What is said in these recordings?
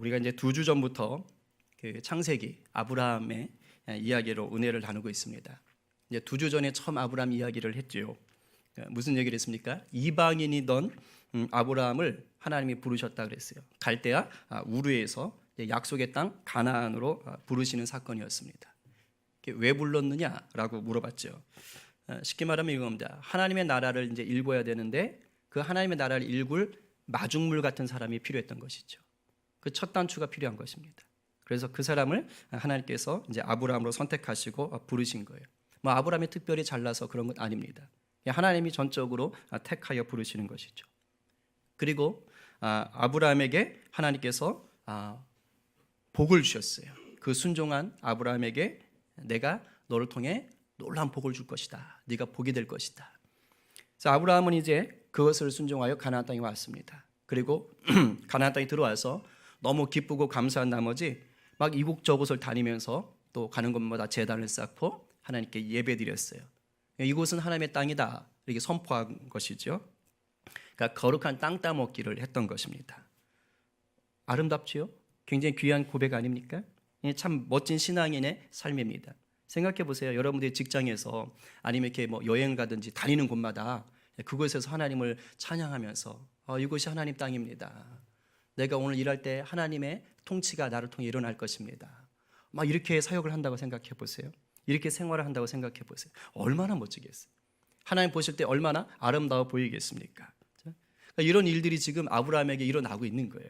우리가 이제 2주 전부터 그 창세기 아브라함의 이야기로 은혜를 나누고 있습니다. 이제 2주 전에 처음 아브라함 이야기를 했죠. 무슨 얘기를 했습니까? 이방인이던 아브라함을 하나님이 부르셨다 그랬어요. 갈대아 우르에서 약속의 땅 가나안으로 부르시는 사건이었습니다. 왜 불렀느냐라고 물어봤죠. 쉽게 말하면 이겁니다. 하나님의 나라를 이제 일궈야 되는데 그 하나님의 나라를 일굴 마중물 같은 사람이 필요했던 것이죠. 그 첫 단추가 필요한 것입니다. 그래서 그 사람을 하나님께서 이제 아브라함으로 선택하시고 부르신 거예요. 뭐 아브라함이 특별히 잘나서 그런 건 아닙니다. 하나님이 전적으로 택하여 부르시는 것이죠. 그리고 아브라함에게 하나님께서 복을 주셨어요. 그 순종한 아브라함에게 내가 너를 통해 놀라운 복을 줄 것이다. 네가 복이 될 것이다. 그래서 아브라함은 이제 그것을 순종하여 가나안 땅에 왔습니다. 그리고 가나안 땅에 들어와서 너무 기쁘고 감사한 나머지 막 이곳저곳을 다니면서 또 가는 곳마다 제단을 쌓고 하나님께 예배드렸어요. 이곳은 하나님의 땅이다 이렇게 선포한 것이죠. 그러니까 거룩한 땅 따먹기를 했던 것입니다. 아름답지요? 굉장히 귀한 고백 아닙니까? 참 멋진 신앙인의 삶입니다. 생각해 보세요. 여러분들의 직장에서 아니면 이렇게 뭐 여행 가든지 다니는 곳마다 그곳에서 하나님을 찬양하면서 이곳이 하나님 땅입니다. 내가 오늘 일할 때 하나님의 통치가 나를 통해 일어날 것입니다. 막 이렇게 사역을 한다고 생각해 보세요. 이렇게 생활을 한다고 생각해 보세요. 얼마나 멋지겠어요. 하나님 보실 때 얼마나 아름다워 보이겠습니까? 그러니까 이런 일들이 지금 아브라함에게 일어나고 있는 거예요.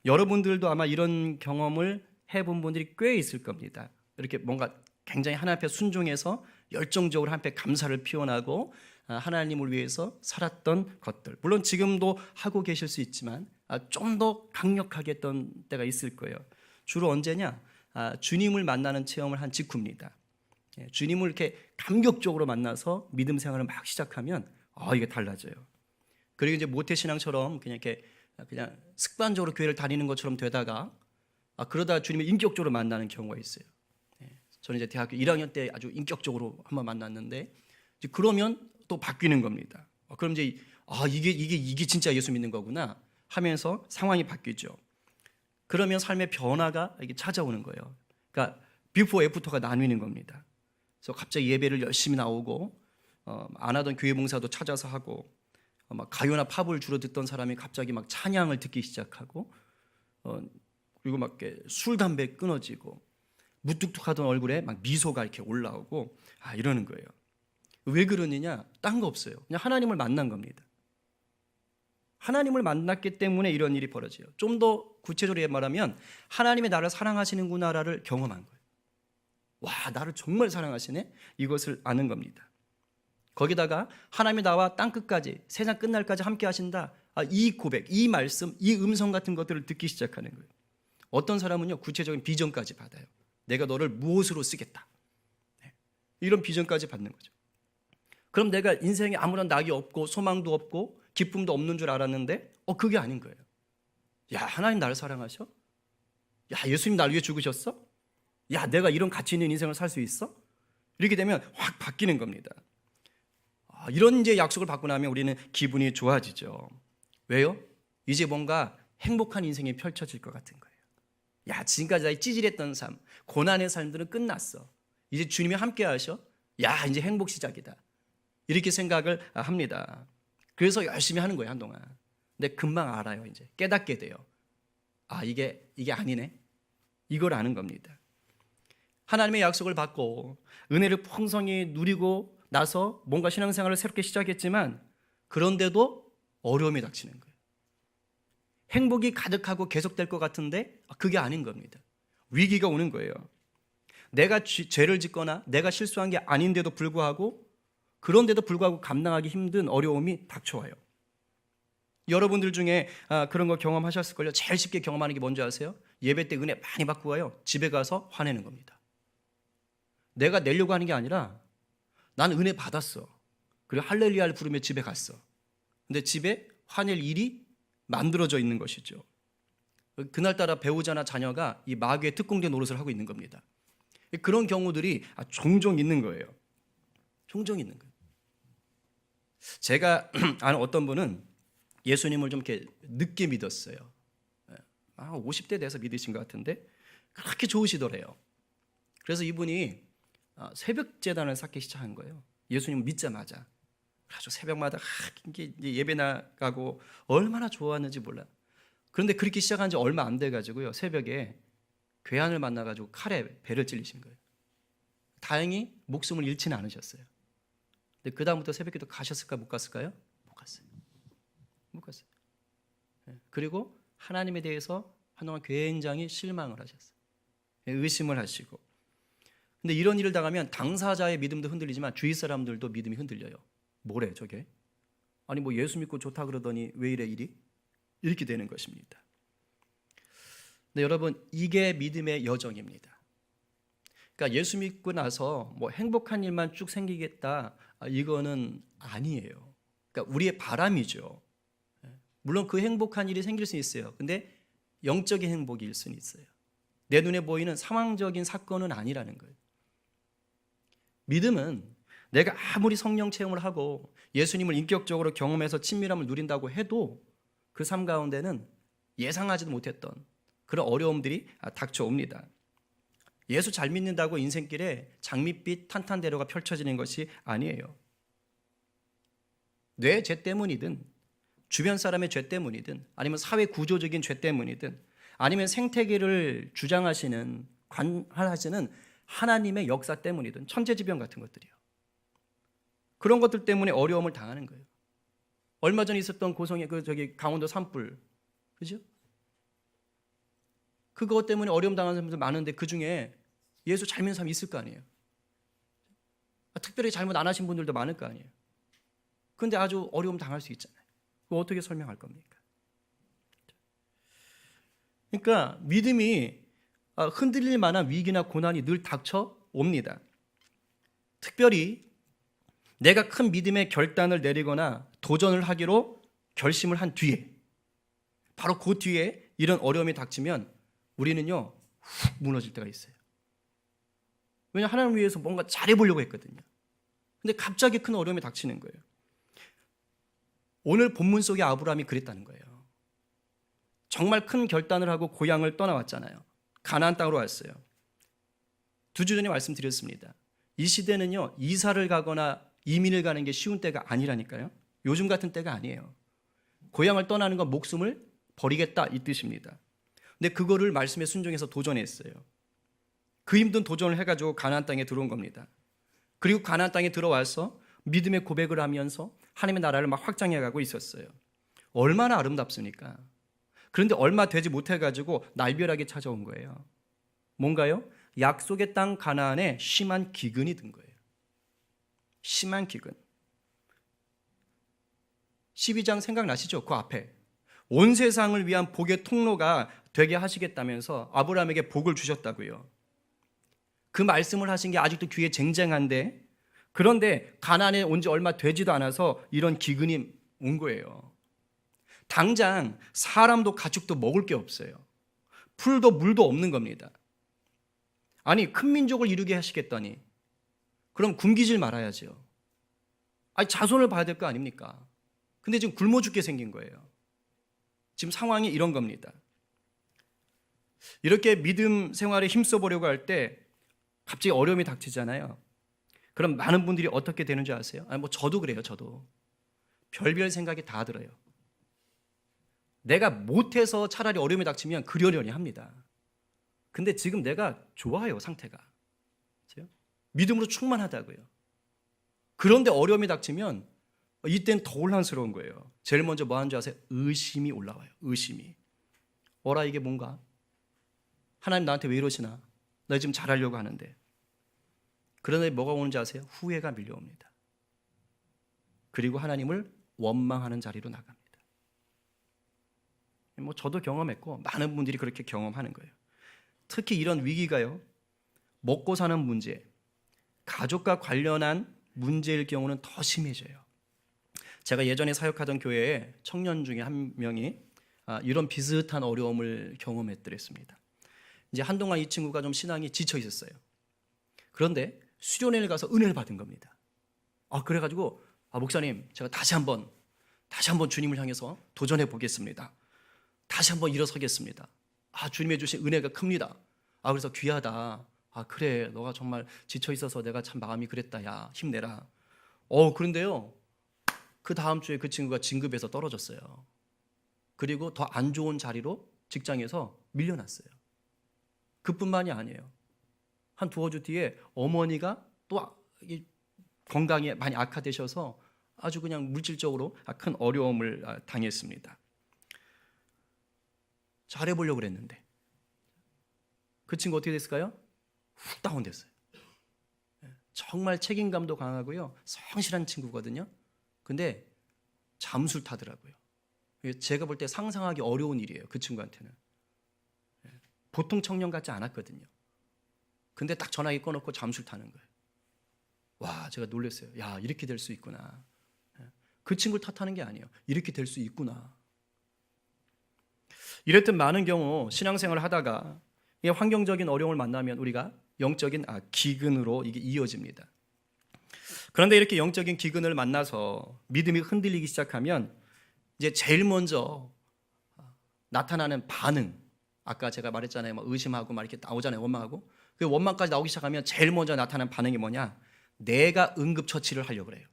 여러분들도 아마 이런 경험을 해본 분들이 꽤 있을 겁니다. 이렇게 뭔가 굉장히 하나님 앞에 순종해서 열정적으로 하나님 앞에 감사를 표현하고 하나님을 위해서 살았던 것들, 물론 지금도 하고 계실 수 있지만 좀 더 강력하게 했던 때가 있을 거예요. 주로 언제냐? 주님을 만나는 체험을 한 직후입니다. 주님을 이렇게 감격적으로 만나서 믿음 생활을 막 시작하면 이게 달라져요. 그리고 이제 모태신앙처럼 그냥 이렇게 그냥 습관적으로 교회를 다니는 것처럼 되다가 그러다 주님을 인격적으로 만나는 경우가 있어요. 저는 이제 대학교 1학년 때 아주 인격적으로 한번 만났는데 이제 그러면 또 바뀌는 겁니다. 그럼 이제 이게 진짜 예수 믿는 거구나 하면서 상황이 바뀌죠. 그러면 삶의 변화가 이게 찾아오는 거예요. 그러니까 비포 애프터가 나뉘는 겁니다. 그래서 갑자기 예배를 열심히 나오고 안 하던 교회 봉사도 찾아서 하고 막 가요나 팝을 주로 듣던 사람이 갑자기 막 찬양을 듣기 시작하고 그리고 막 술 담배 끊어지고 무뚝뚝하던 얼굴에 막 미소가 이렇게 올라오고 이러는 거예요. 왜 그러느냐? 딴 거 없어요. 그냥 하나님을 만난 겁니다. 하나님을 만났기 때문에 이런 일이 벌어져요. 좀 더 구체적으로 말하면 하나님의 나를 사랑하시는구나를 경험한 거예요. 와, 나를 정말 사랑하시네? 이것을 아는 겁니다. 거기다가 하나님이 나와 땅끝까지 세상 끝날까지 함께 하신다. 이 고백, 이 말씀, 이 음성 같은 것들을 듣기 시작하는 거예요. 어떤 사람은요 구체적인 비전까지 받아요. 내가 너를 무엇으로 쓰겠다. 이런 비전까지 받는 거죠. 그럼 내가 인생에 아무런 낙이 없고 소망도 없고 기쁨도 없는 줄 알았는데 그게 아닌 거예요. 야, 하나님 나를 사랑하셔? 야, 예수님 나를 위해 죽으셨어? 야, 내가 이런 가치 있는 인생을 살 수 있어? 이렇게 되면 확 바뀌는 겁니다. 이런 이제 약속을 받고 나면 우리는 기분이 좋아지죠. 왜요? 이제 뭔가 행복한 인생이 펼쳐질 것 같은 거예요. 야, 지금까지 나의 찌질했던 삶, 고난의 삶들은 끝났어. 이제 주님이 함께 하셔? 야, 이제 행복 시작이다. 이렇게 생각을 합니다. 그래서 열심히 하는 거예요, 한동안. 근데 금방 알아요, 이제. 깨닫게 돼요. 이게 아니네. 이걸 아는 겁니다. 하나님의 약속을 받고 은혜를 풍성히 누리고 나서 뭔가 신앙생활을 새롭게 시작했지만 그런데도 어려움이 닥치는 거예요. 행복이 가득하고 계속될 것 같은데 그게 아닌 겁니다. 위기가 오는 거예요. 내가 죄를 짓거나 내가 실수한 게 아닌데도 불구하고 그런데도 불구하고 감당하기 힘든 어려움이 닥쳐와요. 여러분들 중에 그런 거 경험하셨을걸요. 제일 쉽게 경험하는 게 뭔지 아세요? 예배 때 은혜 많이 받고 와요. 집에 가서 화내는 겁니다. 내가 내려고 하는 게 아니라 나는 은혜 받았어. 그리고 할렐루야를 부르며 집에 갔어. 근데 집에 화낼 일이 만들어져 있는 것이죠. 그날따라 배우자나 자녀가 이 마귀의 특공대 노릇을 하고 있는 겁니다. 그런 경우들이 종종 있는 거예요. 종종 있는 거예요. 제가 아는 어떤 분은 예수님을 좀 이렇게 늦게 믿었어요. 50대 돼서 믿으신 것 같은데 그렇게 좋으시더래요. 그래서 이분이 새벽 재단을 쌓기 시작한 거예요. 예수님 믿자마자. 그래서 새벽마다 이제 예배 나가고 얼마나 좋아하는지 몰라요. 그런데 그렇게 시작한 지 얼마 안 돼가지고요. 새벽에 괴한을 만나가지고 칼에 배를 찔리신 거예요. 다행히 목숨을 잃지는 않으셨어요. 근데 그 다음부터 새벽기도 가셨을까 못 갔을까요? 못 갔어요. 못 갔어요. 그리고 하나님에 대해서 한동안 굉장히 실망을 하셨어요. 의심을 하시고. 근데 이런 일을 당하면 당사자의 믿음도 흔들리지만 주위 사람들도 믿음이 흔들려요. 뭐래 저게? 아니 뭐 예수 믿고 좋다 그러더니 왜 이래 일이? 이렇게 되는 것입니다. 근데 여러분 이게 믿음의 여정입니다. 그러니까 예수 믿고 나서 뭐 행복한 일만 쭉 생기겠다 이거는 아니에요. 그러니까 우리의 바람이죠. 물론 그 행복한 일이 생길 수 있어요. 근데 영적인 행복일 수는 있어요. 내 눈에 보이는 상황적인 사건은 아니라는 거예요. 믿음은 내가 아무리 성령 체험을 하고 예수님을 인격적으로 경험해서 친밀함을 누린다고 해도 그 삶 가운데는 예상하지도 못했던 그런 어려움들이 닥쳐옵니다. 예수 잘 믿는다고 인생길에 장밋빛 탄탄대로가 펼쳐지는 것이 아니에요. 뇌 죄 때문이든 주변 사람의 죄 때문이든 아니면 사회 구조적인 죄 때문이든 아니면 생태계를 주장하시는 관할하시는 하나님의 역사 때문이든 천재지변 같은 것들이요. 그런 것들 때문에 어려움을 당하는 거예요. 얼마 전에 있었던 고성의 강원도 산불, 그죠? 그것 때문에 어려움 당하는 사람들 많은데 그 중에 예수 잘 믿는 사람이 있을 거 아니에요. 특별히 잘못 안 하신 분들도 많을 거 아니에요. 그런데 아주 어려움 당할 수 있잖아요. 그거 어떻게 설명할 겁니까? 그러니까 믿음이 흔들릴 만한 위기나 고난이 늘 닥쳐 옵니다. 특별히 내가 큰 믿음의 결단을 내리거나 도전을 하기로 결심을 한 뒤에 바로 그 뒤에 이런 어려움이 닥치면 우리는요 훅 무너질 때가 있어요. 왜냐하면 하나님을 위해서 뭔가 잘해보려고 했거든요. 근데 갑자기 큰 어려움이 닥치는 거예요. 오늘 본문 속의 아브라함이 그랬다는 거예요. 정말 큰 결단을 하고 고향을 떠나왔잖아요. 가나안 땅으로 왔어요. 2주 전에 말씀드렸습니다. 이 시대는요 이사를 가거나 이민을 가는 게 쉬운 때가 아니라니까요. 요즘 같은 때가 아니에요. 고향을 떠나는 건 목숨을 버리겠다 이 뜻입니다. 근데 그거를 말씀에 순종해서 도전했어요. 그 힘든 도전을 해가지고 가나안 땅에 들어온 겁니다. 그리고 가나안 땅에 들어와서 믿음의 고백을 하면서 하나님의 나라를 막 확장해가고 있었어요. 얼마나 아름답습니까? 그런데 얼마 되지 못해가지고 날벼락이 찾아온 거예요. 뭔가요? 약속의 땅 가나안에 심한 기근이 든 거예요. 심한 기근. 12장 생각나시죠? 그 앞에 온 세상을 위한 복의 통로가 되게 하시겠다면서 아브라함에게 복을 주셨다고요. 그 말씀을 하신 게 아직도 귀에 쟁쟁한데 그런데 가나안에 온 지 얼마 되지도 않아서 이런 기근이 온 거예요. 당장 사람도 가축도 먹을 게 없어요. 풀도 물도 없는 겁니다. 아니 큰 민족을 이루게 하시겠다니 그럼 굶기질 말아야죠. 아니 자손을 봐야 될 거 아닙니까? 근데 지금 굶어 죽게 생긴 거예요. 지금 상황이 이런 겁니다. 이렇게 믿음 생활에 힘써 보려고 할 때 갑자기 어려움이 닥치잖아요. 그럼 많은 분들이 어떻게 되는 줄 아세요? 아니 뭐 저도 그래요. 저도 별별 생각이 다 들어요. 내가 못해서 차라리 어려움이 닥치면 그러려니 합니다. 근데 지금 내가 좋아요. 상태가 믿음으로 충만하다고요. 그런데 어려움이 닥치면 이때는 더 혼란스러운 거예요. 제일 먼저 뭐 하는 줄 아세요? 의심이 올라와요. 의심이. 어라 이게 뭔가? 하나님 나한테 왜 이러시나? 나 지금 잘하려고 하는데. 그런데 뭐가 오는지 아세요? 후회가 밀려옵니다. 그리고 하나님을 원망하는 자리로 나갑니다. 뭐 저도 경험했고 많은 분들이 그렇게 경험하는 거예요. 특히 이런 위기가요. 먹고 사는 문제, 가족과 관련한 문제일 경우는 더 심해져요. 제가 예전에 사역하던 교회에 청년 중에 한 명이 이런 비슷한 어려움을 경험했더랬습니다. 이제 한동안 이 친구가 좀 신앙이 지쳐 있었어요. 그런데 수련회를 가서 은혜를 받은 겁니다. 그래가지고 목사님 제가 다시 한번 주님을 향해서 도전해 보겠습니다. 다시 한번 일어서겠습니다. 주님의 주신 은혜가 큽니다. 그래서 귀하다. 그래, 너가 정말 지쳐 있어서 내가 참 마음이 그랬다. 야, 힘내라. 그런데요, 그 다음 주에 그 친구가 진급해서 떨어졌어요. 그리고 더 안 좋은 자리로 직장에서 밀려났어요. 그뿐만이 아니에요. 한 두어 주 뒤에 어머니가 또 건강이 많이 악화되셔서 아주 그냥 물질적으로 큰 어려움을 당했습니다. 잘해보려고 그랬는데 그 친구 어떻게 됐을까요? 훅 다운됐어요. 정말 책임감도 강하고요, 성실한 친구거든요. 근데 잠수를 타더라고요. 제가 볼 때 상상하기 어려운 일이에요. 그 친구한테는 보통 청년 같지 않았거든요. 근데 딱 전화기 꺼놓고 잠수를 타는 거예요. 와, 제가 놀랐어요. 야, 이렇게 될 수 있구나. 그 친구를 탓하는 게 아니에요. 이렇게 될 수 있구나. 이랬듯 많은 경우 신앙생활을 하다가 환경적인 어려움을 만나면 우리가 영적인 기근으로 이게 이어집니다. 그런데 이렇게 영적인 기근을 만나서 믿음이 흔들리기 시작하면 이제 제일 먼저 나타나는 반응, 아까 제가 말했잖아요. 막 의심하고 막 이렇게 나오잖아요. 원망하고. 그 원망까지 나오기 시작하면 제일 먼저 나타나는 반응이 뭐냐? 내가 응급처치를 하려고 그래요.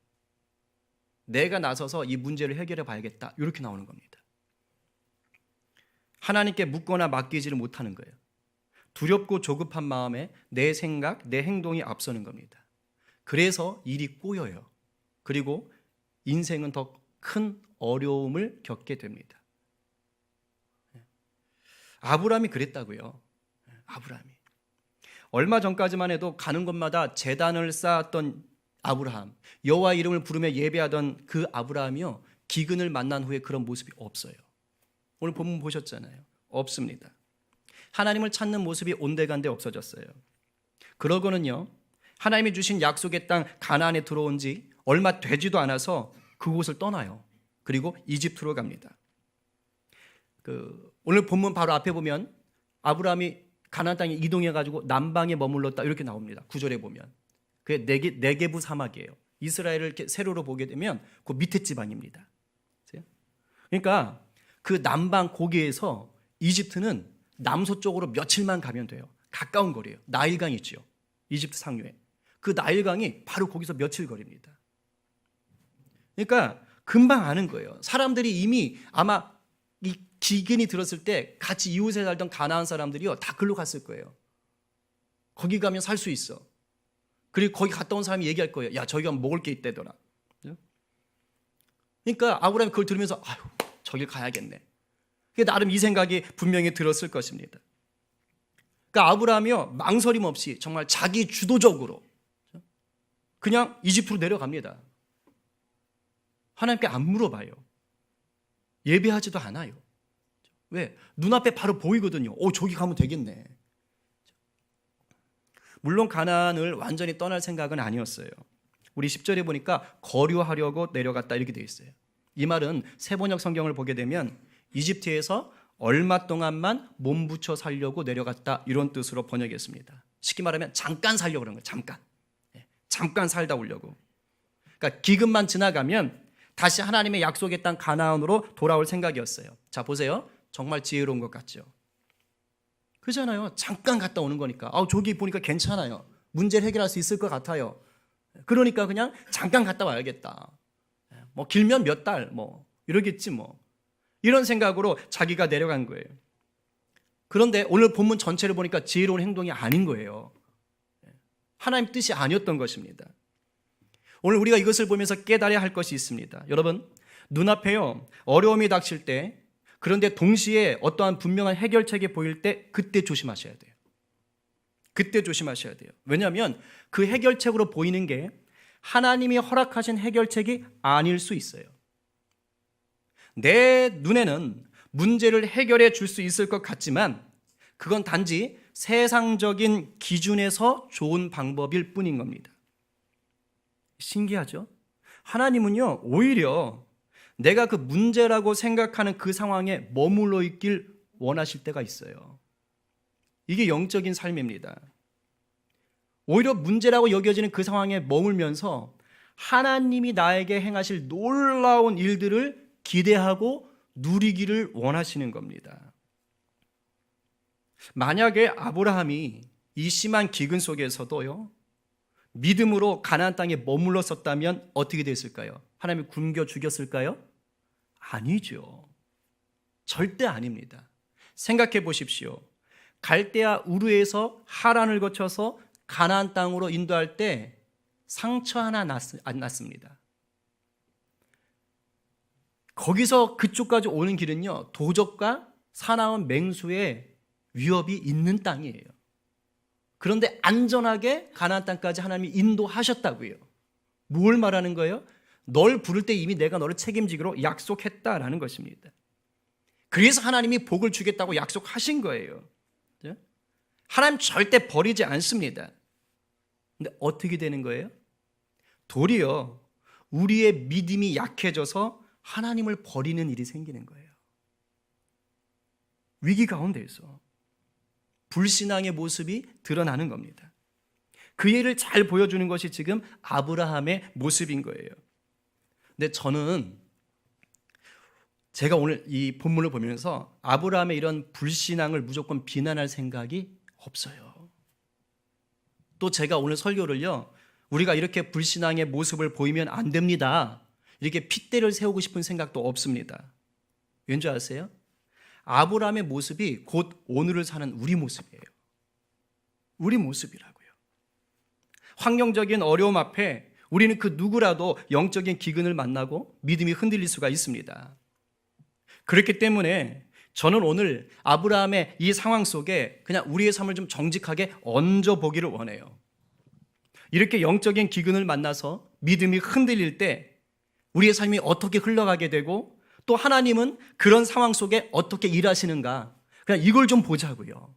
내가 나서서 이 문제를 해결해 봐야겠다. 이렇게 나오는 겁니다. 하나님께 묻거나 맡기지를 못하는 거예요. 두렵고 조급한 마음에 내 생각, 내 행동이 앞서는 겁니다. 그래서 일이 꼬여요. 그리고 인생은 더 큰 어려움을 겪게 됩니다. 아브라함이 그랬다고요. 아브라함이. 얼마 전까지만 해도 가는 곳마다 제단을 쌓았던 아브라함, 여호와 이름을 부르며 예배하던 그 아브라함이요, 기근을 만난 후에 그런 모습이 없어요. 오늘 본문 보셨잖아요. 없습니다. 하나님을 찾는 모습이 온데간데 없어졌어요. 그러고는요, 하나님이 주신 약속의 땅 가나안에 들어온 지 얼마 되지도 않아서 그곳을 떠나요. 그리고 이집트로 갑니다. 오늘 본문 바로 앞에 보면 아브라함이 가나안 땅에 이동해가지고 남방에 머물렀다 이렇게 나옵니다. 9절에 보면 그게 네게부 사막이에요. 이스라엘을 이렇게 세로로 보게 되면 그 밑에 지방입니다. 그러니까 그 남방 고개에서 이집트는 남서쪽으로 며칠만 가면 돼요. 가까운 거리예요. 나일강이 있죠. 이집트 상류에. 그 나일강이 바로 거기서 며칠 거리입니다. 그러니까 금방 아는 거예요. 사람들이 이미 아마 이 기근이 들었을 때 같이 이웃에 살던 가나안 사람들이요, 다 글로 갔을 거예요. 거기 가면 살 수 있어. 그리고 거기 갔다 온 사람이 얘기할 거예요. 야, 저기 가면 먹을 게 있대더라. 그러니까 아브라함이 그걸 들으면서 저길 가야겠네. 나름 이 생각이 분명히 들었을 것입니다. 그러니까 아브라함이요, 망설임 없이 정말 자기 주도적으로 그냥 이집트로 내려갑니다. 하나님께 안 물어봐요. 예배하지도 않아요. 왜? 눈앞에 바로 보이거든요. 저기 가면 되겠네. 물론 가나안을 완전히 떠날 생각은 아니었어요. 우리 10절에 보니까 거류하려고 내려갔다 이렇게 되어 있어요. 이 말은 세번역 성경을 보게 되면 이집트에서 얼마 동안만 몸붙여 살려고 내려갔다 이런 뜻으로 번역했습니다. 쉽게 말하면 잠깐 살려고 그런 거예요. 잠깐 살다 오려고. 그러니까 기근만 지나가면 다시 하나님의 약속의 땅 가나안으로 돌아올 생각이었어요. 자, 보세요. 정말 지혜로운 것 같죠? 그렇잖아요. 잠깐 갔다 오는 거니까. 저기 보니까 괜찮아요. 문제를 해결할 수 있을 것 같아요. 그러니까 그냥 잠깐 갔다 와야겠다. 길면 몇 달, 이러겠지 이런 생각으로 자기가 내려간 거예요. 그런데 오늘 본문 전체를 보니까 지혜로운 행동이 아닌 거예요. 하나님 뜻이 아니었던 것입니다. 오늘 우리가 이것을 보면서 깨달아야 할 것이 있습니다. 여러분, 눈앞에요, 어려움이 닥칠 때, 그런데 동시에 어떠한 분명한 해결책이 보일 때 그때 조심하셔야 돼요. 그때 조심하셔야 돼요. 왜냐하면 그 해결책으로 보이는 게 하나님이 허락하신 해결책이 아닐 수 있어요. 내 눈에는 문제를 해결해 줄 수 있을 것 같지만 그건 단지 세상적인 기준에서 좋은 방법일 뿐인 겁니다. 신기하죠? 하나님은요, 오히려 내가 그 문제라고 생각하는 그 상황에 머물러 있길 원하실 때가 있어요. 이게 영적인 삶입니다. 오히려 문제라고 여겨지는 그 상황에 머물면서 하나님이 나에게 행하실 놀라운 일들을 기대하고 누리기를 원하시는 겁니다. 만약에 아브라함이 이 심한 기근 속에서도요, 믿음으로 가나안 땅에 머물렀었다면 어떻게 됐을까요? 하나님이 굶겨 죽였을까요? 아니죠. 절대 아닙니다. 생각해 보십시오. 갈대아 우르에서 하란을 거쳐서 가나안 땅으로 인도할 때 상처 하나 안 났습니다. 거기서 그쪽까지 오는 길은요, 도적과 사나운 맹수의 위협이 있는 땅이에요. 그런데 안전하게 가나안 땅까지 하나님이 인도하셨다고요. 뭘 말하는 거예요? 널 부를 때 이미 내가 너를 책임지기로 약속했다라는 것입니다. 그래서 하나님이 복을 주겠다고 약속하신 거예요. 하나님 절대 버리지 않습니다. 근데 어떻게 되는 거예요? 도리어 우리의 믿음이 약해져서 하나님을 버리는 일이 생기는 거예요. 위기 가운데에서 불신앙의 모습이 드러나는 겁니다. 그 예를 잘 보여주는 것이 지금 아브라함의 모습인 거예요. 근데 저는 제가 오늘 이 본문을 보면서 아브라함의 이런 불신앙을 무조건 비난할 생각이 없어요. 또 제가 오늘 설교를요, 우리가 이렇게 불신앙의 모습을 보이면 안 됩니다, 이렇게 핏대를 세우고 싶은 생각도 없습니다. 왠지 아세요? 아브라함의 모습이 곧 오늘을 사는 우리 모습이에요. 우리 모습이라고요. 환경적인 어려움 앞에 우리는 그 누구라도 영적인 기근을 만나고 믿음이 흔들릴 수가 있습니다. 그렇기 때문에 저는 오늘 아브라함의 이 상황 속에 그냥 우리의 삶을 좀 정직하게 얹어보기를 원해요. 이렇게 영적인 기근을 만나서 믿음이 흔들릴 때 우리의 삶이 어떻게 흘러가게 되고 또 하나님은 그런 상황 속에 어떻게 일하시는가, 그냥 이걸 좀 보자고요.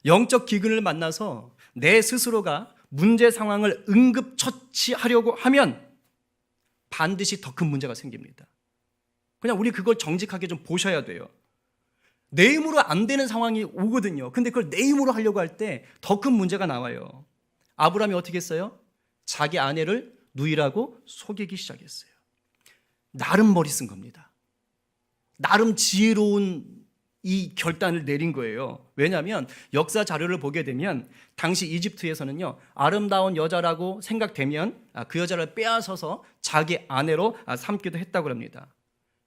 영적 기근을 만나서 내 스스로가 문제 상황을 응급처치하려고 하면 반드시 더 큰 문제가 생깁니다. 그냥 우리 그걸 정직하게 좀 보셔야 돼요. 내 힘으로 안 되는 상황이 오거든요. 근데 그걸 내 힘으로 하려고 할 때 더 큰 문제가 나와요. 아브라함이 어떻게 했어요? 자기 아내를 누이라고 속이기 시작했어요. 나름 머리 쓴 겁니다. 나름 지혜로운 이 결단을 내린 거예요. 왜냐하면 역사 자료를 보게 되면 당시 이집트에서는요, 아름다운 여자라고 생각되면 그 여자를 빼앗아서 자기 아내로 삼기도 했다고 합니다.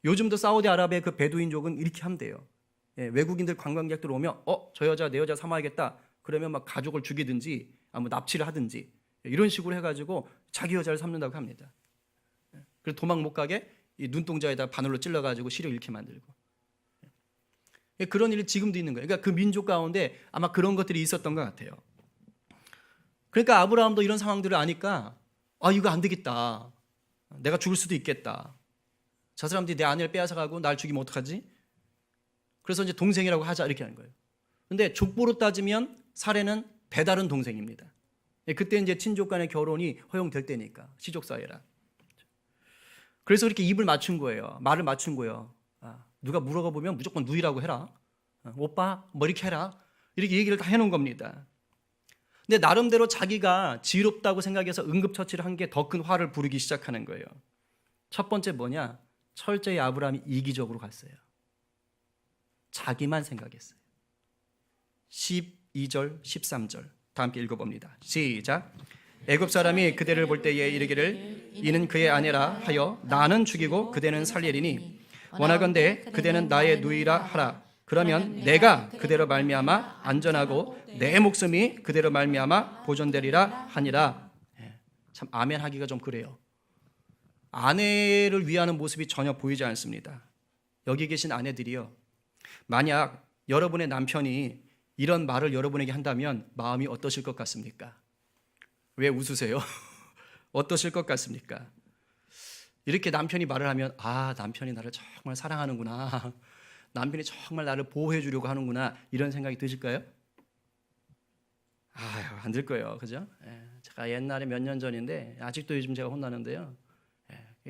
요즘도 사우디아라비아의 그 베두인족은 이렇게 한대요. 외국인들 관광객들 오면 저 여자 내 여자 삼아야겠다, 그러면 막 가족을 죽이든지 뭐 납치를 하든지 이런 식으로 해가지고 자기 여자를 삼는다고 합니다. 그래서 도망 못 가게 이 눈동자에다 바늘로 찔러가지고 시력 잃게 만들고, 그런 일이 지금도 있는 거예요. 그러니까 그 민족 가운데 아마 그런 것들이 있었던 것 같아요. 그러니까 아브라함도 이런 상황들을 아니까 이거 안 되겠다, 내가 죽을 수도 있겠다, 저 사람들이 내 아내를 빼앗아가고 날 죽이면 어떡하지? 그래서 이제 동생이라고 하자, 이렇게 하는 거예요. 근데 족보로 따지면 사례는 배다른 동생입니다. 그때 이제 친족 간의 결혼이 허용될 때니까, 시족사회라. 그래서 이렇게 입을 맞춘 거예요. 말을 맞춘 거예요. 누가 물어가 보면 무조건 누이라고 해라, 오빠 뭐 이렇게 해라, 이렇게 얘기를 다 해놓은 겁니다. 근데 나름대로 자기가 지혜롭다고 생각해서 응급처치를 한 게 더 큰 화를 부르기 시작하는 거예요. 첫 번째 뭐냐? 철저히 아브라함이 이기적으로 갔어요. 자기만 생각했어요. 12절 13절 다 함께 읽어봅니다. 시작. 애굽 사람이 그대를 볼 때에 이르기를 이는 그의 아내라 하여 나는 죽이고 그대는 살리리니 원하건대 그대는 나의 누이라 하라. 그러면 내가 그대로 말미암아 안전하고 내 목숨이 그대로 말미암아 보존되리라 하니라. 참 아멘 하기가 좀 그래요. 아내를 위하는 모습이 전혀 보이지 않습니다. 여기 계신 아내들이요, 만약 여러분의 남편이 이런 말을 여러분에게 한다면 마음이 어떠실 것 같습니까? 왜 웃으세요? 어떠실 것 같습니까? 이렇게 남편이 말을 하면 남편이 나를 정말 사랑하는구나, 남편이 정말 나를 보호해 주려고 하는구나, 이런 생각이 드실까요? 안 들 거예요. 그죠? 제가 옛날에 몇 년 전인데 아직도 요즘 제가 혼나는데요.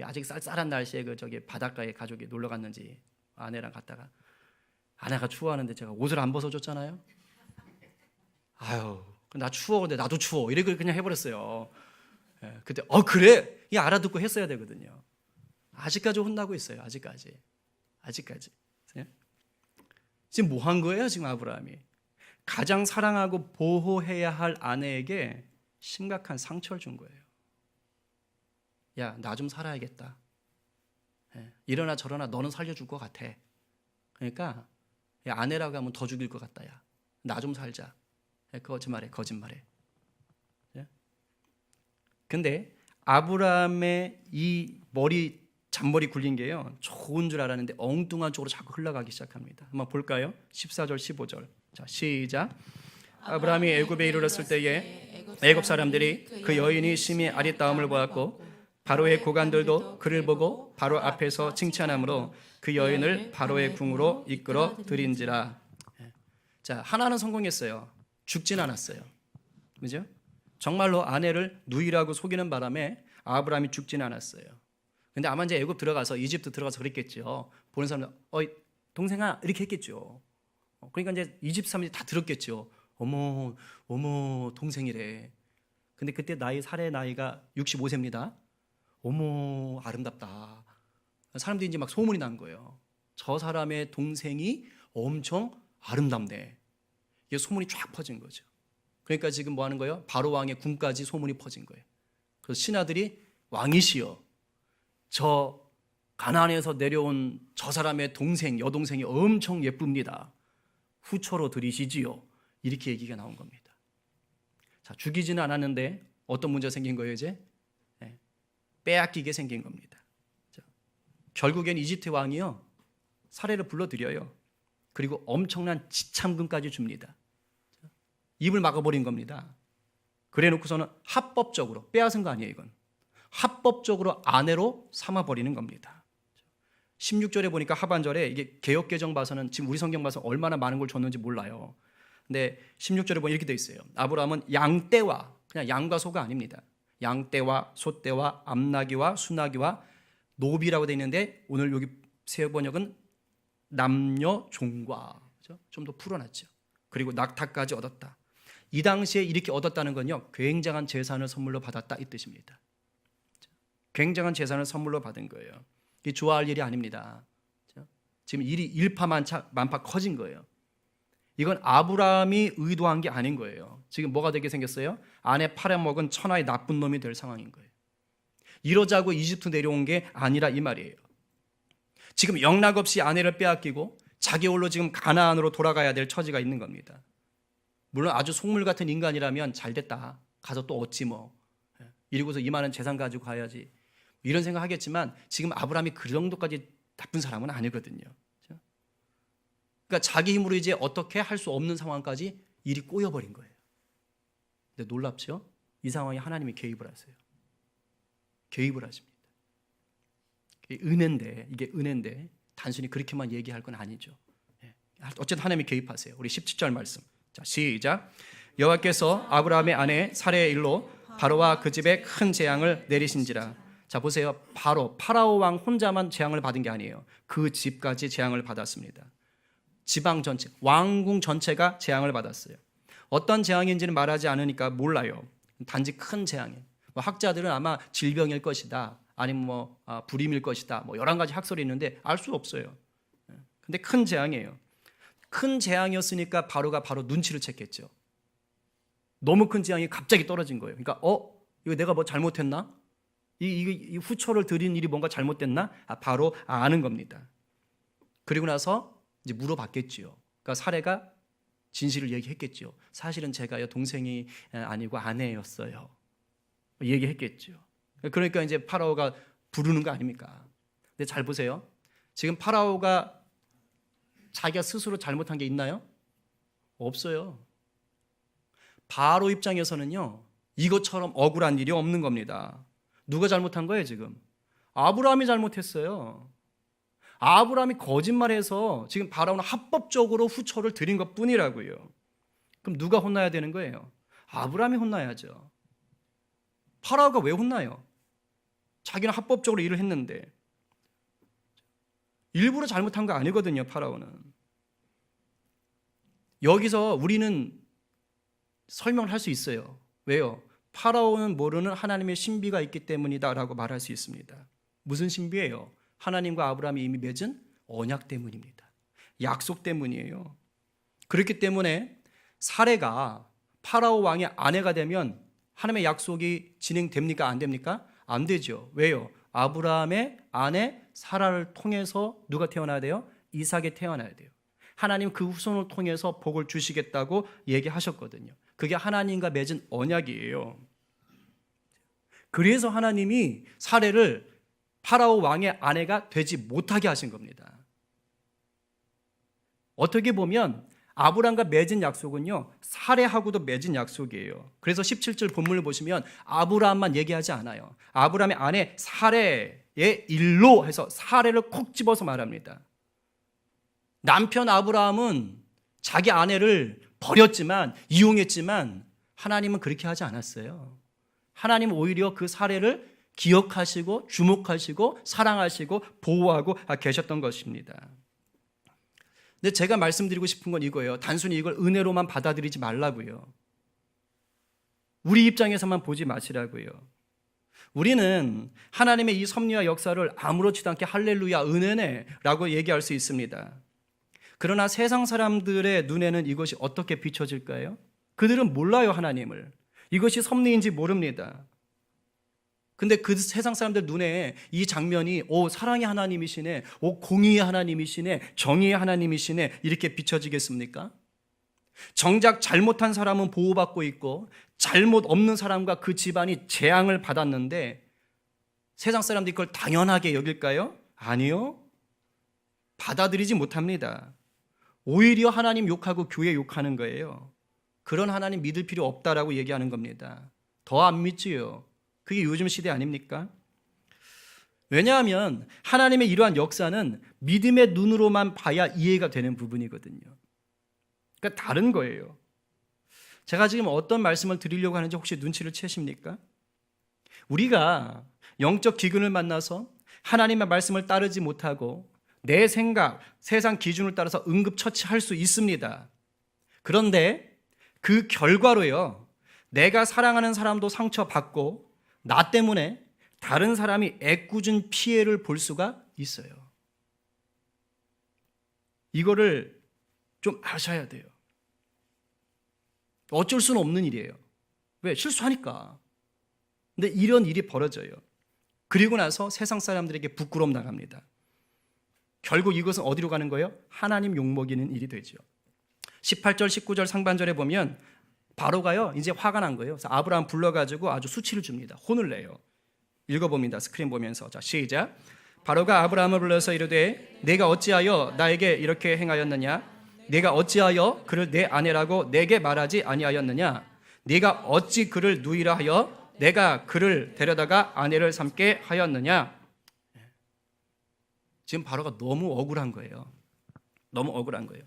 아직 쌀쌀한 날씨에 저기 바닷가에 가족이 놀러 갔는지 아내랑 갔다가 아내가 추워하는데 제가 옷을 안 벗어줬잖아요. 나 추워, 근데 나도 추워, 이렇게 그냥 해버렸어요. 그때 그래? 이 알아듣고 했어야 되거든요. 아직까지 혼나고 있어요. 아직까지. 지금 뭐 한 거예요? 지금 아브라함이 가장 사랑하고 보호해야 할 아내에게 심각한 상처를 준 거예요. 야, 나 좀 살아야겠다. 이러나 저러나 너는 살려줄 것 같아. 그러니까 야, 아내라고 하면 더 죽일 것 같다. 야, 나 좀 살자. 거짓말해. 근데 아브라함의 이 잔머리 굴린 게요, 좋은 줄 알았는데 엉뚱한 쪽으로 자꾸 흘러가기 시작합니다. 한번 볼까요? 14절 15절. 자, 시작. 아브라함이 애굽에 이르렀을 때에 애굽 사람들이 그 여인이 심히 아리따움을 보았고 바로의 고관들도 그를 보고 바로 앞에서 칭찬하므로 그 여인을 바로의 궁으로 이끌어 들인지라. 자, 하나는 성공했어요. 죽진 않았어요. 그죠? 정말로 아내를 누이라고 속이는 바람에 아브라함이 죽진 않았어요. 근데 아마 이제 애굽 들어가서 이집트 들어가서 그랬겠죠. 보는 사람들 어이 동생아 이렇게 했겠죠. 그러니까 이제 이집트 사람들이 다 들었겠죠. 어머 동생이래. 근데 그때 살해 나이가 65세입니다. 어머 아름답다. 사람들이 이제 막 소문이 난 거예요. 저 사람의 동생이 엄청 아름답네. 이게 소문이 쫙 퍼진 거죠. 그러니까 지금 뭐 하는 거예요? 바로 왕의 궁까지 소문이 퍼진 거예요. 그래서 신하들이 왕이시여, 저 가나안에서 내려온 저 사람의 여동생이 엄청 예쁩니다. 후처로 들이시지요. 이렇게 얘기가 나온 겁니다. 자, 죽이지는 않았는데 어떤 문제가 생긴 거예요 이제? 빼앗기게 생긴 겁니다. 자, 결국엔 이집트 왕이요 사례를 불러들여요. 그리고 엄청난 지참금까지 줍니다. 입을 막아버린 겁니다. 그래 놓고서는 합법적으로 빼앗은 거 아니에요. 이건 합법적으로 아내로 삼아버리는 겁니다. 16절에 보니까 하반절에 이게 개역개정 봐서는 지금 우리 성경 봐서 얼마나 많은 걸 줬는지 몰라요. 근데 16절에 보면 이렇게 돼 있어요. 아브라함은 양떼와, 그냥 양과 소가 아닙니다. 양떼와 소떼와 암나귀와 수나귀와 노비라고 돼 있는데 오늘 여기 새 번역은 남녀 종과, 좀 더 풀어놨죠. 그리고 낙타까지 얻었다. 이 당시에 이렇게 얻었다는 건요, 굉장한 재산을 선물로 받았다 이 뜻입니다. 굉장한 재산을 선물로 받은 거예요. 이 좋아할 일이 아닙니다. 지금 일이 일파만파 커진 거예요. 이건 아브라함이 의도한 게 아닌 거예요. 지금 뭐가 되게 생겼어요? 아내 팔아먹은 천하의 나쁜 놈이 될 상황인 거예요. 이러자고 이집트 내려온 게 아니라 이 말이에요. 지금 영락없이 아내를 빼앗기고 자기 홀로 지금 가나안으로 돌아가야 될 처지가 있는 겁니다. 물론 아주 속물 같은 인간이라면 잘 됐다, 가서 또 얻지 뭐, 이러고서 이 많은 재산 가지고 가야지, 이런 생각 하겠지만 지금 아브라함이 그 정도까지 나쁜 사람은 아니거든요. 그러니까 자기 힘으로 이제 어떻게 할 수 없는 상황까지 일이 꼬여버린 거예요. 근데 놀랍죠? 이 상황에 하나님이 개입을 하세요. 개입을 하십니다. 이게 은혜인데 단순히 그렇게만 얘기할 건 아니죠. 어쨌든 하나님이 개입하세요. 우리 17절 말씀. 자, 시작. 여호와께서 아브라함의 아내 사레의 일로 바로와 그 집에 큰 재앙을 내리신지라. 자, 보세요. 파라오 왕 혼자만 재앙을 받은 게 아니에요. 그 집까지 재앙을 받았습니다. 지방 전체, 왕궁 전체가 재앙을 받았어요. 어떤 재앙인지는 말하지 않으니까 몰라요. 단지 큰 재앙이에요. 학자들은 아마 질병일 것이다, 아니면 불임일 것이다, 11가지 학설이 있는데 알 수 없어요. 근데 큰 재앙이에요. 큰 재앙이었으니까 바로가 바로 눈치를 챘겠죠. 너무 큰 재앙이 갑자기 떨어진 거예요. 그러니까 이거 내가 뭐 잘못했나? 이 후처를 드린 일이 뭔가 잘못됐나? 바로 아는 겁니다. 그리고 나서 이제 물어봤겠지요. 그러니까 사례가 진실을 얘기했겠지요. 사실은 제가요 동생이 아니고 아내였어요. 얘기했겠죠. 그러니까 이제 파라오가 부르는 거 아닙니까? 근데 잘 보세요. 지금 파라오가 자기가 스스로 잘못한 게 있나요? 없어요. 바로 입장에서는요, 이것처럼 억울한 일이 없는 겁니다. 누가 잘못한 거예요 지금? 아브라함이 잘못했어요. 아브라함이 거짓말해서 지금 바라오는 합법적으로 후처를 드린 것뿐이라고요. 그럼 누가 혼나야 되는 거예요? 아브라함이 혼나야죠. 파라오가 왜 혼나요? 자기는 합법적으로 일을 했는데. 일부러 잘못한 거 아니거든요, 파라오는. 여기서 우리는 설명을 할 수 있어요. 왜요? 파라오는 모르는 하나님의 신비가 있기 때문이다라고 말할 수 있습니다. 무슨 신비예요? 하나님과 아브라함이 이미 맺은 언약 때문입니다. 약속 때문이에요. 그렇기 때문에 사레가 파라오 왕의 아내가 되면 하나님의 약속이 진행됩니까? 안 됩니까? 안 되죠. 왜요? 아브라함의 아내 사라를 통해서 누가 태어나야 돼요? 이삭이 태어나야 돼요. 하나님 그 후손을 통해서 복을 주시겠다고 얘기하셨거든요. 그게 하나님과 맺은 언약이에요. 그래서 하나님이 사레를 파라오 왕의 아내가 되지 못하게 하신 겁니다. 어떻게 보면 아브라함과 맺은 약속은요, 사레하고도 맺은 약속이에요. 그래서 17절 본문을 보시면 아브라함만 얘기하지 않아요. 아브라함의 아내 사레의 일로 해서 사레를 콕 집어서 말합니다. 남편 아브라함은 자기 아내를 버렸지만, 이용했지만 하나님은 그렇게 하지 않았어요. 하나님은 오히려 그 사레를 기억하시고 주목하시고 사랑하시고 보호하고 계셨던 것입니다. 근데 제가 말씀드리고 싶은 건 이거예요. 단순히 이걸 은혜로만 받아들이지 말라고요. 우리 입장에서만 보지 마시라고요. 우리는 하나님의 이 섭리와 역사를 아무렇지도 않게 할렐루야 은혜네라고 얘기할 수 있습니다. 그러나 세상 사람들의 눈에는 이것이 어떻게 비춰질까요? 그들은 몰라요, 하나님을. 이것이 섭리인지 모릅니다. 근데 그 세상 사람들 눈에 이 장면이 사랑의 하나님이시네, 공의의 하나님이시네, 정의의 하나님이시네 이렇게 비춰지겠습니까? 정작 잘못한 사람은 보호받고 있고 잘못 없는 사람과 그 집안이 재앙을 받았는데 세상 사람들이 그걸 당연하게 여길까요? 아니요. 받아들이지 못합니다. 오히려 하나님 욕하고 교회 욕하는 거예요. 그런 하나님 믿을 필요 없다라고 얘기하는 겁니다. 더 안 믿지요. 그게 요즘 시대 아닙니까? 왜냐하면 하나님의 이러한 역사는 믿음의 눈으로만 봐야 이해가 되는 부분이거든요. 그러니까 다른 거예요. 제가 지금 어떤 말씀을 드리려고 하는지 혹시 눈치를 채십니까? 우리가 영적 기근을 만나서 하나님의 말씀을 따르지 못하고 내 생각, 세상 기준을 따라서 응급처치할 수 있습니다. 그런데 그 결과로요, 내가 사랑하는 사람도 상처받고 나 때문에 다른 사람이 애꿎은 피해를 볼 수가 있어요. 이거를 좀 아셔야 돼요. 어쩔 수는 없는 일이에요. 왜? 실수하니까. 근데 이런 일이 벌어져요. 그리고 나서 세상 사람들에게 부끄러움 나갑니다. 결국 이것은 어디로 가는 거예요? 하나님 욕먹이는 일이 되죠. 18절, 19절 상반절에 보면 바로가요, 이제 화가 난 거예요. 그래서 아브라함 불러가지고 아주 수치를 줍니다. 혼을 내요. 읽어봅니다. 스크린 보면서. 자, 시작. 바로가 아브라함을 불러서 이르되 내가 어찌하여 나에게 이렇게 행하였느냐? 내가 어찌하여 그를 내 아내라고 내게 말하지 아니하였느냐? 네가 어찌 그를 누이라 하여 내가 그를 데려다가 아내를 삼게 하였느냐? 지금 바로가 너무 억울한 거예요. 너무 억울한 거예요.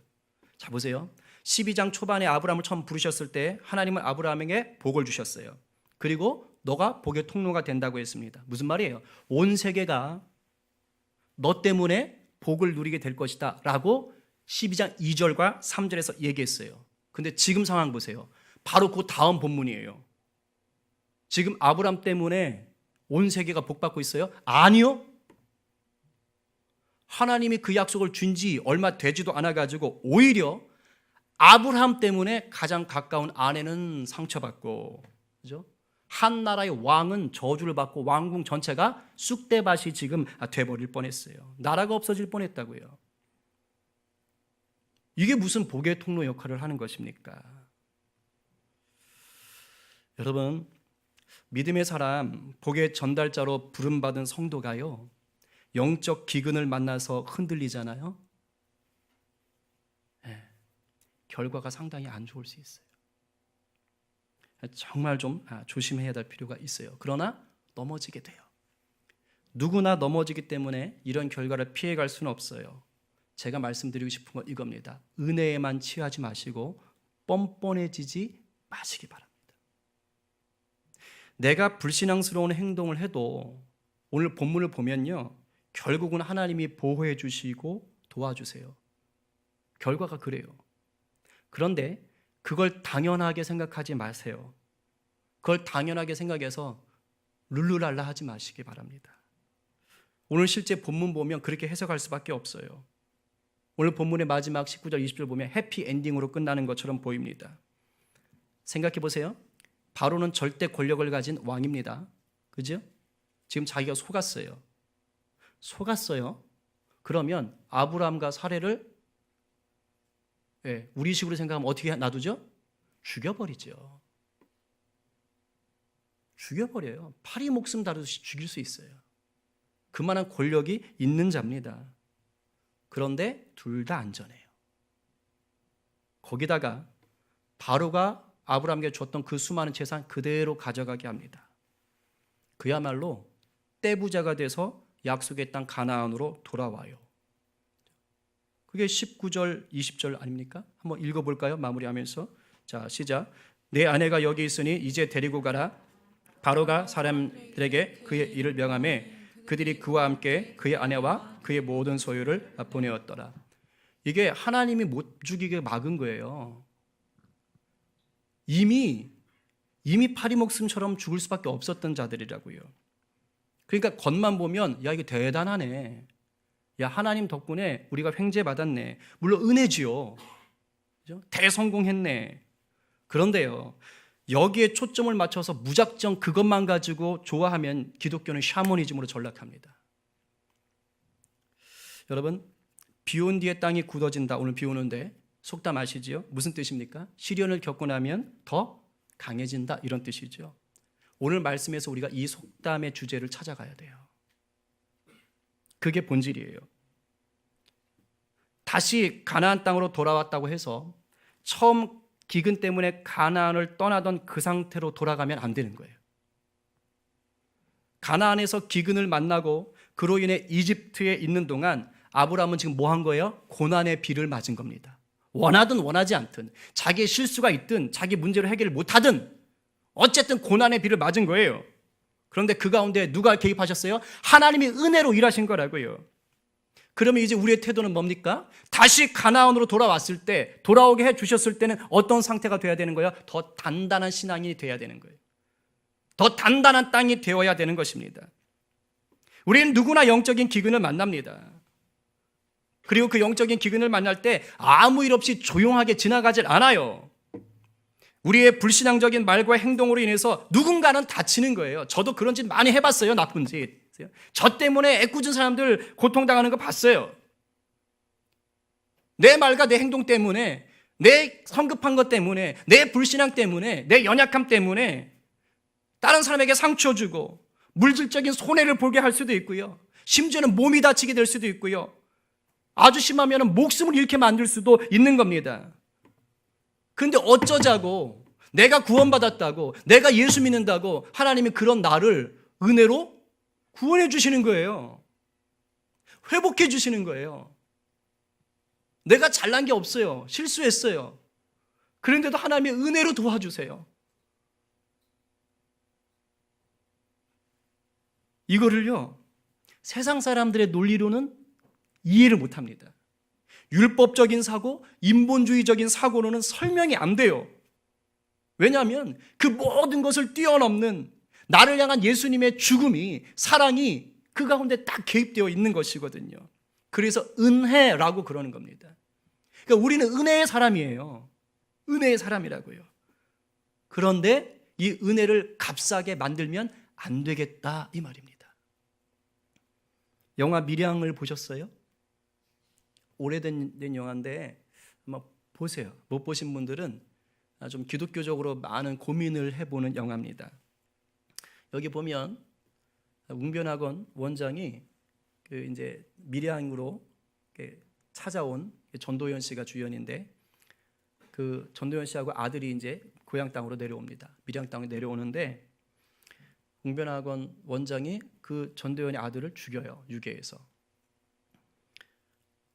자, 보세요. 12장 초반에 아브라함을 처음 부르셨을 때 하나님은 아브라함에게 복을 주셨어요. 그리고 너가 복의 통로가 된다고 했습니다. 무슨 말이에요? 온 세계가 너 때문에 복을 누리게 될 것이다 라고 12장 2절과 3절에서 얘기했어요. 근데 지금 상황 보세요. 바로 그 다음 본문이에요. 지금 아브라함 때문에 온 세계가 복받고 있어요? 아니요. 하나님이 그 약속을 준 지 얼마 되지도 않아가지고 오히려 아브라함 때문에 가장 가까운 아내는 상처받고, 그죠? 한 나라의 왕은 저주를 받고 왕궁 전체가 쑥대밭이 지금 돼버릴 뻔했어요. 나라가 없어질 뻔했다고요. 이게 무슨 복의 통로 역할을 하는 것입니까? 여러분, 믿음의 사람, 복의 전달자로 부름받은 성도가요, 영적 기근을 만나서 흔들리잖아요. 네, 결과가 상당히 안 좋을 수 있어요. 정말 좀 조심해야 될 필요가 있어요. 그러나 넘어지게 돼요. 누구나 넘어지기 때문에 이런 결과를 피해갈 수는 없어요. 제가 말씀드리고 싶은 건 이겁니다. 은혜에만 취하지 마시고 뻔뻔해지지 마시기 바랍니다. 내가 불신앙스러운 행동을 해도 오늘 본문을 보면요, 결국은 하나님이 보호해 주시고 도와주세요. 결과가 그래요. 그런데 그걸 당연하게 생각하지 마세요. 그걸 당연하게 생각해서 룰루랄라 하지 마시기 바랍니다. 오늘 실제 본문 보면 그렇게 해석할 수밖에 없어요. 오늘 본문의 마지막 19절 20절 보면 해피 엔딩으로 끝나는 것처럼 보입니다. 생각해 보세요. 바로는 절대 권력을 가진 왕입니다. 그죠? 지금 자기가 속았어요. 그러면 아브라함과 사례를 우리식으로 생각하면 어떻게 놔두죠? 죽여버리죠. 죽여버려요. 파리 목숨 다루듯이 죽일 수 있어요. 그만한 권력이 있는 자입니다. 그런데 둘 다 안전해요. 거기다가 바로가 아브라함에게 줬던 그 수많은 재산 그대로 가져가게 합니다. 그야말로 떼부자가 돼서 약속의 땅 가나안으로 돌아와요. 그게 19절 20절 아닙니까? 한번 읽어볼까요? 마무리하면서. 자, 시작. 내 아내가 여기 있으니 이제 데리고 가라. 바로가 사람들에게 그의 일을 명하매 그들이 그와 함께 그의 아내와 그의 모든 소유를 보내었더라. 이게 하나님이 못 죽이게 막은 거예요. 이미 파리 목숨처럼 죽을 수밖에 없었던 자들이라고요. 그러니까 겉만 보면 야 이게 대단하네. 야 하나님 덕분에 우리가 횡재받았네. 물론 은혜지요. 그죠? 대성공했네. 그런데요. 여기에 초점을 맞춰서 무작정 그것만 가지고 좋아하면 기독교는 샤머니즘으로 전락합니다. 여러분, 비온 뒤에 땅이 굳어진다. 오늘 비 오는데 속담 아시지요? 무슨 뜻입니까? 시련을 겪고 나면 더 강해진다 이런 뜻이죠. 오늘 말씀에서 우리가 이 속담의 주제를 찾아가야 돼요. 그게 본질이에요. 다시 가나안 땅으로 돌아왔다고 해서 처음 기근 때문에 가나안을 떠나던 그 상태로 돌아가면 안 되는 거예요. 가나안에서 기근을 만나고 그로 인해 이집트에 있는 동안 아브라함은 지금 뭐 한 거예요? 고난의 비를 맞은 겁니다. 원하든 원하지 않든 자기의 실수가 있든 자기 문제를 해결을 못하든 어쨌든 고난의 비를 맞은 거예요. 그런데 그 가운데 누가 개입하셨어요? 하나님이 은혜로 일하신 거라고요. 그러면 이제 우리의 태도는 뭡니까? 다시 가나안으로 돌아왔을 때, 돌아오게 해주셨을 때는 어떤 상태가 돼야 되는 거예요? 더 단단한 신앙이 돼야 되는 거예요. 더 단단한 땅이 되어야 되는 것입니다. 우리는 누구나 영적인 기근을 만납니다. 그리고 그 영적인 기근을 만날 때 아무 일 없이 조용하게 지나가질 않아요. 우리의 불신앙적인 말과 행동으로 인해서 누군가는 다치는 거예요. 저도 그런 짓 많이 해봤어요. 나쁜 짓. 저 때문에 애꿎은 사람들 고통당하는 거 봤어요. 내 말과 내 행동 때문에, 내 성급한 것 때문에, 내 불신앙 때문에, 내 연약함 때문에 다른 사람에게 상처 주고 물질적인 손해를 보게 할 수도 있고요. 심지어는 몸이 다치게 될 수도 있고요. 아주 심하면 목숨을 잃게 만들 수도 있는 겁니다. 그런데 어쩌자고, 내가 구원받았다고, 내가 예수 믿는다고 하나님이 그런 나를 은혜로 구원해 주시는 거예요. 회복해 주시는 거예요. 내가 잘난 게 없어요. 실수했어요. 그런데도 하나님의 은혜로 도와주세요. 이거를요, 세상 사람들의 논리로는 이해를 못합니다. 율법적인 사고, 인본주의적인 사고로는 설명이 안 돼요. 왜냐하면 그 모든 것을 뛰어넘는 나를 향한 예수님의 죽음이, 사랑이 그 가운데 딱 개입되어 있는 것이거든요. 그래서 은혜라고 그러는 겁니다. 그러니까 우리는 은혜의 사람이에요. 은혜의 사람이라고요. 그런데 이 은혜를 값싸게 만들면 안 되겠다 이 말입니다. 영화 밀양을 보셨어요? 오래된 영화인데 한번 보세요. 못 보신 분들은 좀 기독교적으로 많은 고민을 해보는 영화입니다. 여기 보면 웅변학원 원장이 그 이제 밀양으로 찾아온 전도연 씨가 주연인데, 그 전도연 씨하고 아들이 이제 고향 땅으로 내려옵니다. 밀양 땅에 내려오는데 웅변학원 원장이 그 전도연의 아들을 죽여요. 유괴해서.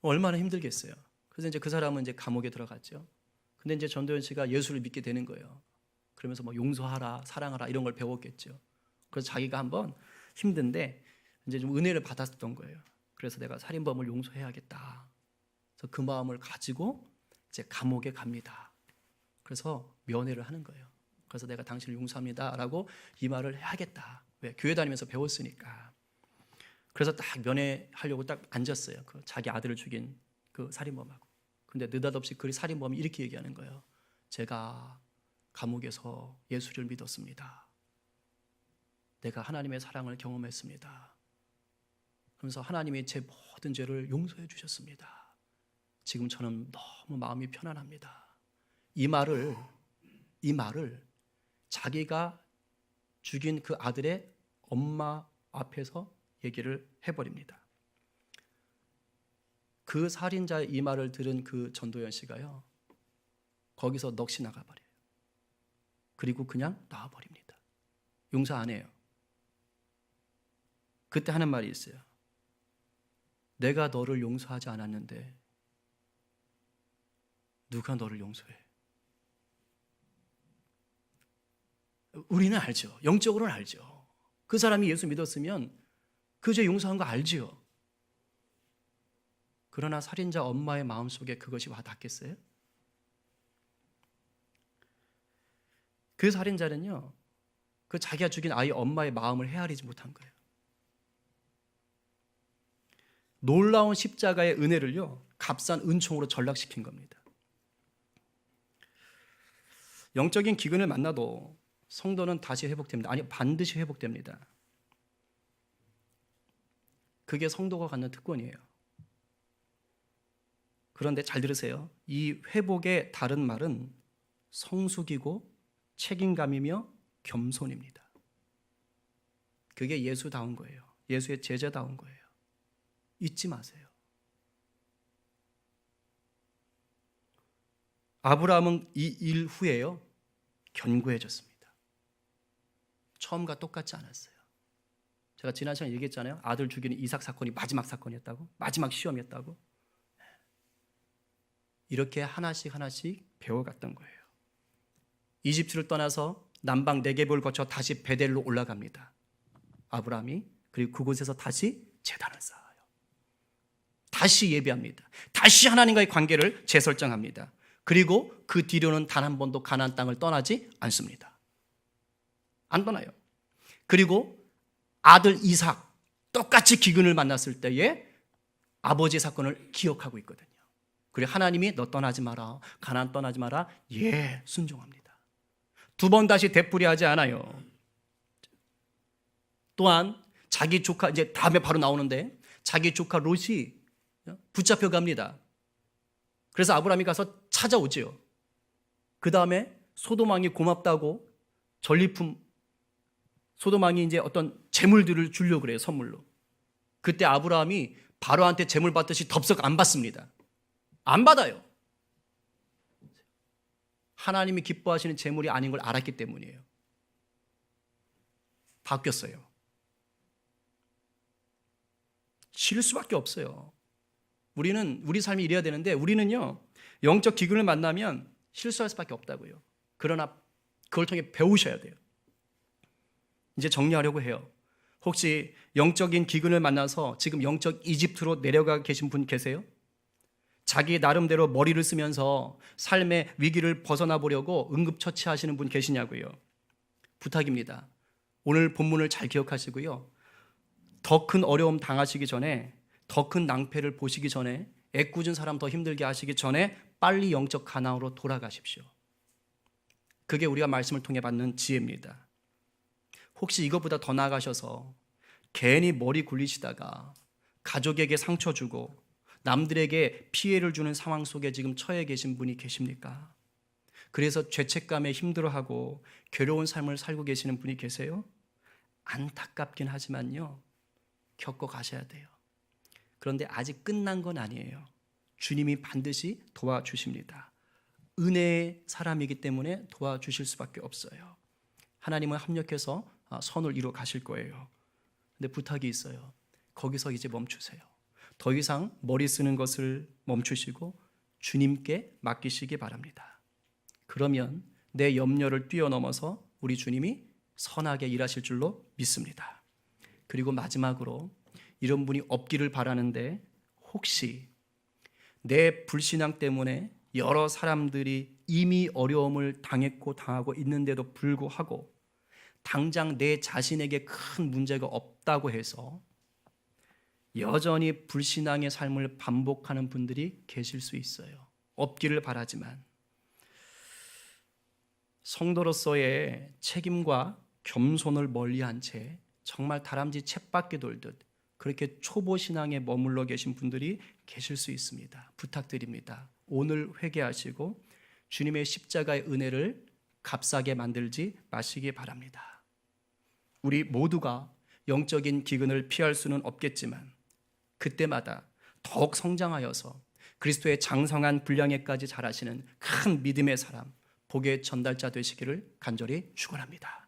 얼마나 힘들겠어요. 그래서 이제 그 사람은 이제 감옥에 들어갔죠. 근데 이제 전도연 씨가 예수를 믿게 되는 거예요. 그러면서 뭐 용서하라, 사랑하라 이런 걸 배웠겠죠. 그래서 자기가 한번 힘든데 이제 좀 은혜를 받았던 거예요. 그래서 내가 살인범을 용서해야겠다. 그래서 그 마음을 가지고 이제 감옥에 갑니다. 그래서 면회를 하는 거예요. 그래서 내가 당신을 용서합니다라고 이 말을 해야겠다. 왜? 교회 다니면서 배웠으니까. 그래서 딱 면회하려고 딱 앉았어요. 그 자기 아들을 죽인 그 살인범하고. 근데 느닷없이 그 살인범이 이렇게 얘기하는 거예요. 제가 감옥에서 예수를 믿었습니다. 내가 하나님의 사랑을 경험했습니다. 그러면서 하나님이 제 모든 죄를 용서해 주셨습니다. 지금 저는 너무 마음이 편안합니다. 이 말을 자기가 죽인 그 아들의 엄마 앞에서 얘기를 해버립니다. 그 살인자의 이 말을 들은 그 전도연 씨가요, 거기서 넋이 나가버려요. 그리고 그냥 나와버립니다. 용서 안 해요. 그때 하는 말이 있어요. 내가 너를 용서하지 않았는데 누가 너를 용서해? 우리는 알죠. 영적으로는 알죠. 그 사람이 예수 믿었으면 그 죄 용서한 거 알지요. 그러나 살인자 엄마의 마음속에 그것이 와 닿겠어요? 그 살인자는요, 그 자기가 죽인 아이 엄마의 마음을 헤아리지 못한 거예요. 놀라운 십자가의 은혜를요, 값싼 은총으로 전락시킨 겁니다. 영적인 기근을 만나도 성도는 다시 회복됩니다. 아니, 반드시 회복됩니다. 그게 성도가 갖는 특권이에요. 그런데 잘 들으세요. 이 회복의 다른 말은 성숙이고 책임감이며 겸손입니다. 그게 예수다운 거예요. 예수의 제자다운 거예요. 잊지 마세요. 아브라함은 이 일 후에요, 견고해졌습니다. 처음과 똑같지 않았어요. 제가 지난 시간에 얘기했잖아요. 아들 죽이는 이삭 사건이 마지막 사건이었다고, 마지막 시험이었다고. 이렇게 하나씩 배워갔던 거예요. 이집트를 떠나서 남방 네게브를 거쳐 다시 베델로 올라갑니다. 아브라함이. 그리고 그곳에서 다시 제단을 쌓아요. 다시 예배합니다. 다시 하나님과의 관계를 재설정합니다. 그리고 그 뒤로는 단 한 번도 가나안 땅을 떠나지 않습니다. 안 떠나요. 그리고 아들 이삭 똑같이 기근을 만났을 때에 아버지의 사건을 기억하고 있거든요. 그리고 하나님이 너 떠나지 마라, 가나안 떠나지 마라, 예, 순종합니다. 두 번 다시 되풀이하지 않아요. 또한 자기 조카, 이제 다음에 바로 나오는데, 자기 조카 롯이 붙잡혀 갑니다. 그래서 아브라함이 가서 찾아오지요. 그 다음에 소돔왕이 고맙다고 전리품, 소돔왕이 이제 어떤 재물들을 주려고 그래요, 선물로. 그때 아브라함이 바로한테 재물 받듯이 덥석 안 받습니다. 안 받아요. 하나님이 기뻐하시는 재물이 아닌 걸 알았기 때문이에요. 바뀌었어요. 쉴 수밖에 없어요. 우리 삶이 이래야 되는데, 우리는요, 영적 기근을 만나면 실수할 수밖에 없다고요. 그러나 그걸 통해 배우셔야 돼요. 이제 정리하려고 해요. 혹시 영적인 기근을 만나서 지금 영적 이집트로 내려가 계신 분 계세요? 자기 나름대로 머리를 쓰면서 삶의 위기를 벗어나 보려고 응급처치하시는 분 계시냐고요. 부탁입니다. 오늘 본문을 잘 기억하시고요. 더 큰 어려움 당하시기 전에, 더 큰 낭패를 보시기 전에, 애꿎은 사람 더 힘들게 하시기 전에 빨리 영적 가나안으로 돌아가십시오. 그게 우리가 말씀을 통해 받는 지혜입니다. 혹시 이것보다 더 나아가셔서 괜히 머리 굴리시다가 가족에게 상처 주고 남들에게 피해를 주는 상황 속에 지금 처해 계신 분이 계십니까? 그래서 죄책감에 힘들어하고 괴로운 삶을 살고 계시는 분이 계세요? 안타깝긴 하지만요, 겪어 가셔야 돼요. 그런데 아직 끝난 건 아니에요. 주님이 반드시 도와주십니다. 은혜의 사람이기 때문에 도와주실 수밖에 없어요. 하나님은 합력해서 선을 이루어 가실 거예요. 근데 부탁이 있어요. 거기서 이제 멈추세요. 더 이상 머리 쓰는 것을 멈추시고 주님께 맡기시기 바랍니다. 그러면 내 염려를 뛰어넘어서 우리 주님이 선하게 일하실 줄로 믿습니다. 그리고 마지막으로 이런 분이 없기를 바라는데, 혹시 내 불신앙 때문에 여러 사람들이 이미 어려움을 당했고 당하고 있는데도 불구하고 당장 내 자신에게 큰 문제가 없다고 해서 여전히 불신앙의 삶을 반복하는 분들이 계실 수 있어요. 없기를 바라지만 성도로서의 책임과 겸손을 멀리한 채 정말 다람쥐 쳇바퀴 돌듯 그렇게 초보 신앙에 머물러 계신 분들이 계실 수 있습니다. 부탁드립니다. 오늘 회개하시고 주님의 십자가의 은혜를 값싸게 만들지 마시기 바랍니다. 우리 모두가 영적인 기근을 피할 수는 없겠지만 그때마다 더욱 성장하여서 그리스도의 장성한 분량에까지 자라시는 큰 믿음의 사람, 복의 전달자 되시기를 간절히 축원합니다.